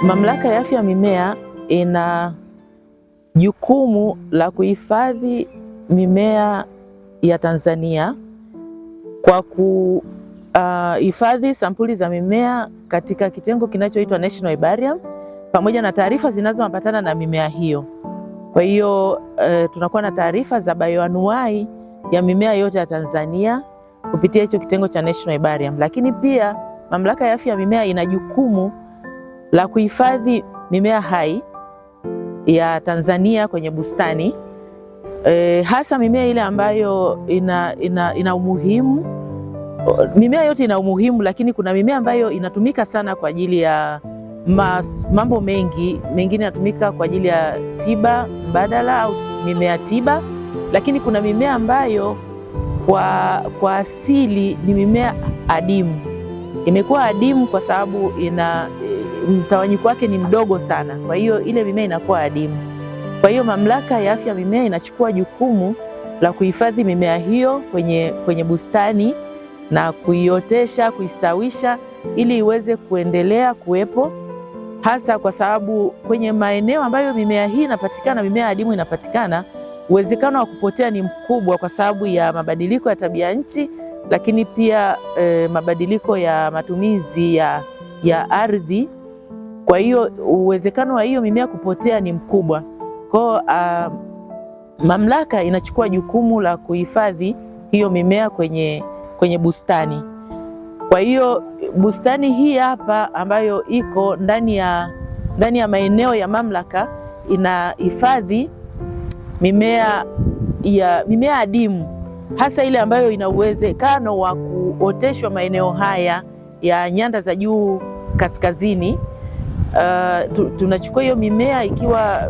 Mamlaka ya Afya ya Mimea ina jukumu la kuhifadhi mimea ya Tanzania kwa kuhifadhi sampuli za mimea katika kitengo kinachoitwa National Herbarium pamoja na taarifa zinazoambatana na mimea hiyo. Kwa hiyo tunakuwa na taarifa za bioanuwai ya mimea yote ya Tanzania kupitia hicho kitengo cha National Herbarium. Lakini pia Mamlaka ya Afya ya Mimea ina jukumu la kuhifadhi mimea hai ya Tanzania kwenye bustani, hasa mimea ile ambayo ina umuhimu. Mimea yote ina umuhimu, lakini kuna mimea ambayo inatumika sana kwa ajili ya mambo mengi. Mengine inatumika kwa ajili ya tiba mbadala au mimea tiba, lakini kuna mimea ambayo kwa asili ni mimea adimu. Imekuwa adimu kwa sababu mtawanyiko wake ni mdogo sana, kwa hiyo ile mimea inakuwa adimu. Kwa hiyo Mamlaka ya Afya ya Mimea inachukua jukumu la kuhifadhi mimea hiyo kwenye bustani na kuiotesha, kuistawisha ili iweze kuendelea kuwepo, hasa kwa sababu kwenye maeneo ambayo mimea hii inapatikana, mimea adimu inapatikana, uwezekano wa kupotea ni mkubwa kwa sababu ya mabadiliko ya tabia nchi, lakini pia mabadiliko ya matumizi ya ardhi. Kwa hiyo uwezekano wa hiyo mimea kupotea ni mkubwa. Kwa mamlaka inachukua jukumu la kuhifadhi hiyo mimea kwenye bustani. Kwa hiyo bustani hii hapa ambayo iko ndani ya maeneo ya mamlaka inahifadhi mimea adimu, hasa ile ambayo ina uwezekano wa kuoteshwa maeneo haya ya nyanda za juu kaskazini. Tunachukua hiyo mimea ikiwa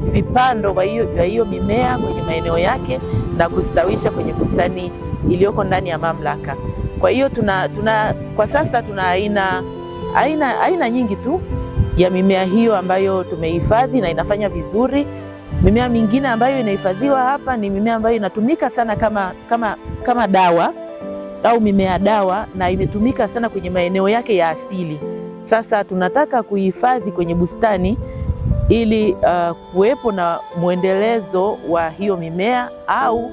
vipando vya hiyo mimea kwenye maeneo yake na kustawisha kwenye bustani iliyoko ndani ya mamlaka. Kwa hiyo kwa sasa tuna aina nyingi tu ya mimea hiyo ambayo tumehifadhi na inafanya vizuri. Mimea mingine ambayo inahifadhiwa hapa ni mimea ambayo inatumika sana kama dawa au mimea dawa, na imetumika sana kwenye maeneo yake ya asili. Sasa tunataka kuhifadhi kwenye bustani ili kuwepo na mwendelezo wa hiyo mimea au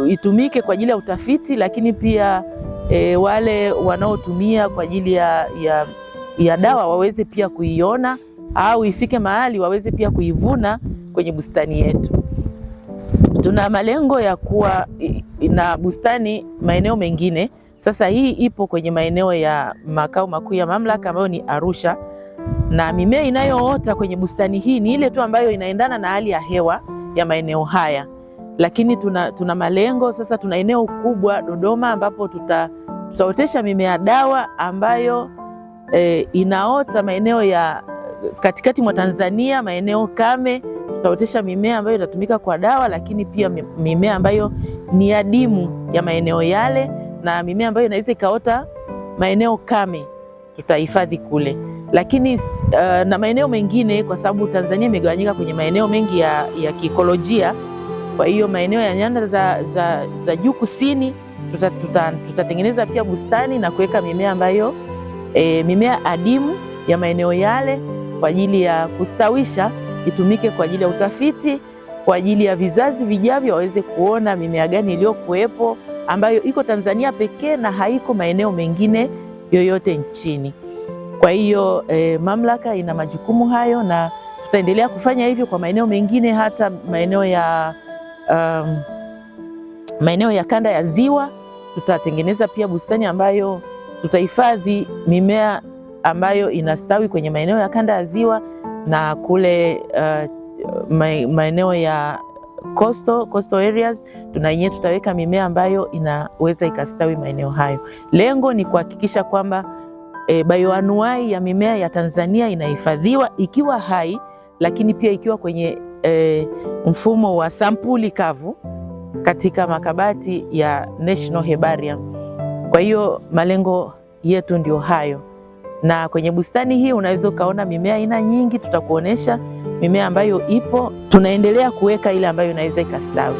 itumike kwa ajili ya utafiti, lakini pia wale wanaotumia kwa ajili ya dawa waweze pia kuiona au ifike mahali waweze pia kuivuna kwenye bustani yetu. Tuna malengo ya kuwa na bustani maeneo mengine. Sasa hii ipo kwenye maeneo ya makao makuu ya mamlaka ambayo ni Arusha, na mimea inayoota kwenye bustani hii ni ile tu ambayo inaendana na hali ya hewa ya maeneo haya. Lakini tuna malengo sasa, tuna eneo kubwa Dodoma ambapo tutaotesha mimea dawa ambayo inaota maeneo ya katikati mwa Tanzania, maeneo kame. Tutaotesha mimea ambayo inatumika kwa dawa, lakini pia mimea ambayo ni adimu ya maeneo yale, na mimea ambayo inaweza ikaota maeneo kame tutahifadhi kule. Lakini na maeneo mengine, kwa sababu Tanzania imegawanyika kwenye maeneo mengi ya kiikolojia. Kwa hiyo maeneo ya nyanda za juu kusini tutatengeneza pia bustani na kuweka mimea ambayo mimea adimu ya maeneo yale kwa ajili ya kustawisha, itumike kwa ajili ya utafiti, kwa ajili ya vizazi vijavyo waweze kuona mimea gani iliyokuwepo ambayo iko Tanzania pekee na haiko maeneo mengine yoyote nchini. Kwa hiyo mamlaka ina majukumu hayo, na tutaendelea kufanya hivyo kwa maeneo mengine, hata maeneo ya kanda ya Ziwa. Tutatengeneza pia bustani ambayo tutahifadhi mimea ambayo inastawi kwenye maeneo ya kanda ya Ziwa, na kule maeneo ya coastal areas yenyewe tutaweka mimea ambayo inaweza ikastawi maeneo hayo. Lengo ni kuhakikisha kwamba bioanuwai ya mimea ya Tanzania inahifadhiwa ikiwa hai, lakini pia ikiwa kwenye mfumo wa sampuli kavu katika makabati ya National Herbarium. Kwa hiyo malengo yetu ndio hayo, na kwenye bustani hii unaweza ukaona mimea aina nyingi. Tutakuonesha mimea ambayo ipo, tunaendelea kuweka ile ambayo inaweza ikastawi.